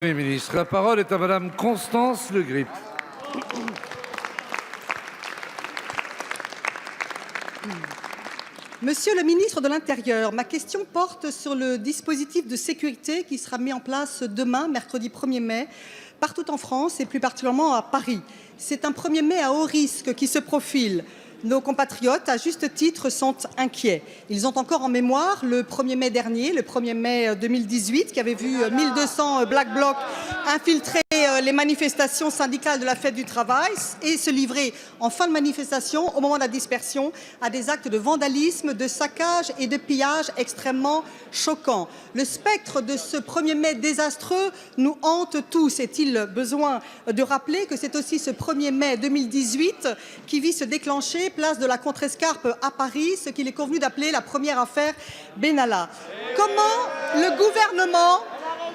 Premier ministre, la parole est à Madame Constance Le Grip. Monsieur le ministre de l'Intérieur, ma question porte sur le dispositif de sécurité qui sera mis en place demain, mercredi 1er mai, partout en France et plus particulièrement à Paris. C'est un 1er mai à haut risque qui se profile. Nos compatriotes, à juste titre, sont inquiets. Ils ont encore en mémoire le 1er mai dernier, le 1er mai 2018, qui avait vu 1200 Black Blocs infiltrer les manifestations syndicales de la fête du travail et se livrer en fin de manifestation, au moment de la dispersion, à des actes de vandalisme, de saccage et de pillage extrêmement choquants. Le spectre de ce 1er mai désastreux nous hante tous. Est-il besoin de rappeler que c'est aussi ce 1er mai 2018 qui vit se déclencher place de la Contrescarpe à Paris, ce qu'il est convenu d'appeler la première affaire Benalla. Comment le gouvernement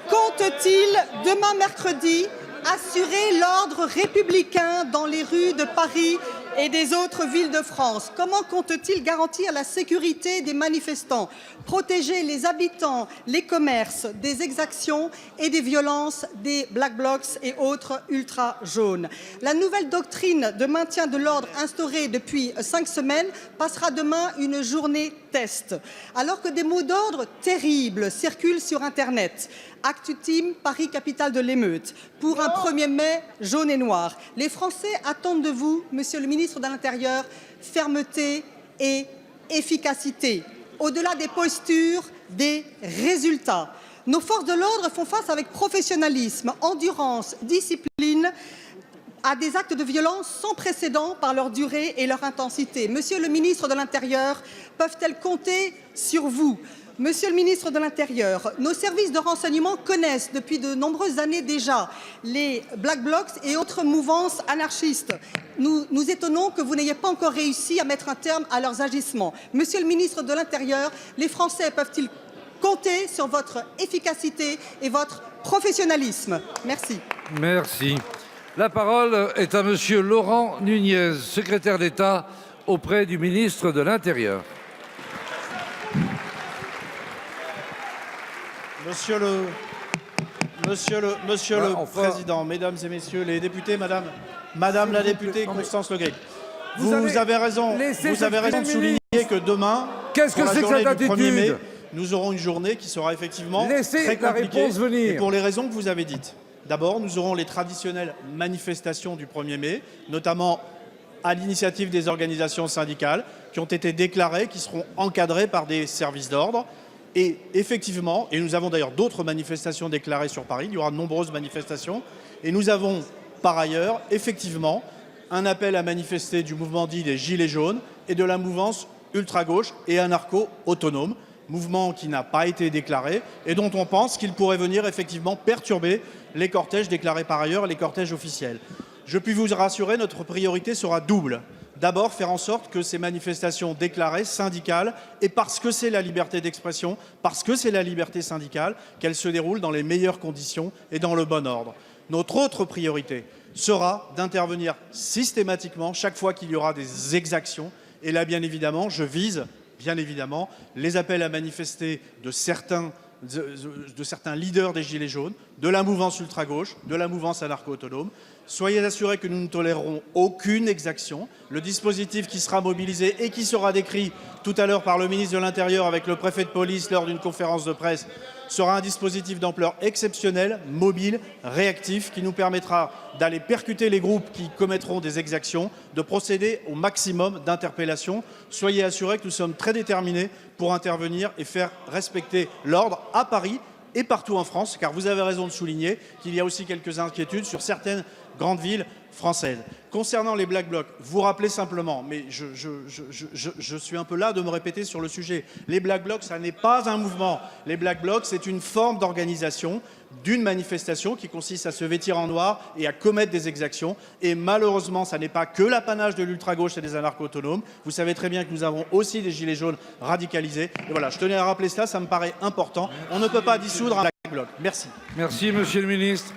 compte-t-il, demain mercredi, assurer l'ordre républicain dans les rues de Paris et des autres villes de France? Comment compte-t-il garantir la sécurité des manifestants, protéger les habitants, les commerces des exactions et des violences des Black Blocs et autres ultra-jaunes? La nouvelle doctrine de maintien de l'ordre instaurée depuis 5 semaines passera demain une journée test. Alors que des mots d'ordre terribles circulent sur Internet, Actu Team, Paris, capitale de l'émeute, pour un 1er mai jaune et noir. Les Français attendent de vous, Monsieur le ministre de l'Intérieur, fermeté et efficacité. Au-delà des postures, des résultats. Nos forces de l'ordre font face avec professionnalisme, endurance, discipline, à des actes de violence sans précédent par leur durée et leur intensité. Monsieur le ministre de l'Intérieur, peuvent-elles compter sur vous? Monsieur le ministre de l'Intérieur, nos services de renseignement connaissent depuis de nombreuses années déjà les Black Blocs et autres mouvances anarchistes. Nous étonnons que vous n'ayez pas encore réussi à mettre un terme à leurs agissements. Monsieur le ministre de l'Intérieur, les Français peuvent-ils compter sur votre efficacité et votre professionnalisme? Merci. Merci. La parole est à Monsieur Laurent Nunez, secrétaire d'État auprès du ministre de l'Intérieur. Monsieur le Président, Mesdames et Messieurs les députés, Madame la députée Constance Le Grip, vous avez raison de souligner que demain, qu'est-ce que c'est que cette attitude? 1er mai, nous aurons une journée qui sera effectivement très compliquée et pour les raisons que vous avez dites. D'abord, nous aurons les traditionnelles manifestations du 1er mai, notamment à l'initiative des organisations syndicales qui ont été déclarées, qui seront encadrées par des services d'ordre. Et effectivement, et nous avons d'ailleurs d'autres manifestations déclarées sur Paris, il y aura de nombreuses manifestations, et nous avons par ailleurs effectivement un appel à manifester du mouvement dit des Gilets jaunes et de la mouvance ultra-gauche et anarcho-autonome, mouvement qui n'a pas été déclaré et dont on pense qu'il pourrait venir effectivement perturber les cortèges déclarés par ailleurs, les cortèges officiels. Je puis vous rassurer, notre priorité sera double. D'abord, faire en sorte que ces manifestations déclarées, syndicales, et parce que c'est la liberté d'expression, parce que c'est la liberté syndicale, qu'elles se déroulent dans les meilleures conditions et dans le bon ordre. Notre autre priorité sera d'intervenir systématiquement chaque fois qu'il y aura des exactions. Et là, bien évidemment, je vise, les appels à manifester de certains leaders des Gilets jaunes, de la mouvance ultra-gauche, de la mouvance anarcho-autonome. Soyez assurés que nous ne tolérerons aucune exaction. Le dispositif qui sera mobilisé et qui sera décrit tout à l'heure par le ministre de l'Intérieur avec le préfet de police lors d'une conférence de presse sera un dispositif d'ampleur exceptionnelle, mobile, réactif, qui nous permettra d'aller percuter les groupes qui commettront des exactions, de procéder au maximum d'interpellations. Soyez assurés que nous sommes très déterminés pour intervenir et faire respecter l'ordre à Paris et partout en France, car vous avez raison de souligner qu'il y a aussi quelques inquiétudes sur certaines grandes villes françaises. Concernant les Black Blocs, vous rappelez simplement, mais je suis un peu là de me répéter sur le sujet, les Black Blocs, ça n'est pas un mouvement. Les Black Blocs, c'est une forme d'organisation d'une manifestation qui consiste à se vêtir en noir et à commettre des exactions. Et malheureusement, ça n'est pas que l'apanage de l'ultra-gauche et des anarcho-autonomes. Vous savez très bien que nous avons aussi des Gilets jaunes radicalisés. Et voilà, je tenais à rappeler cela, ça me paraît important. On ne peut pas dissoudre un Black Bloc. Merci. Merci, Monsieur le ministre.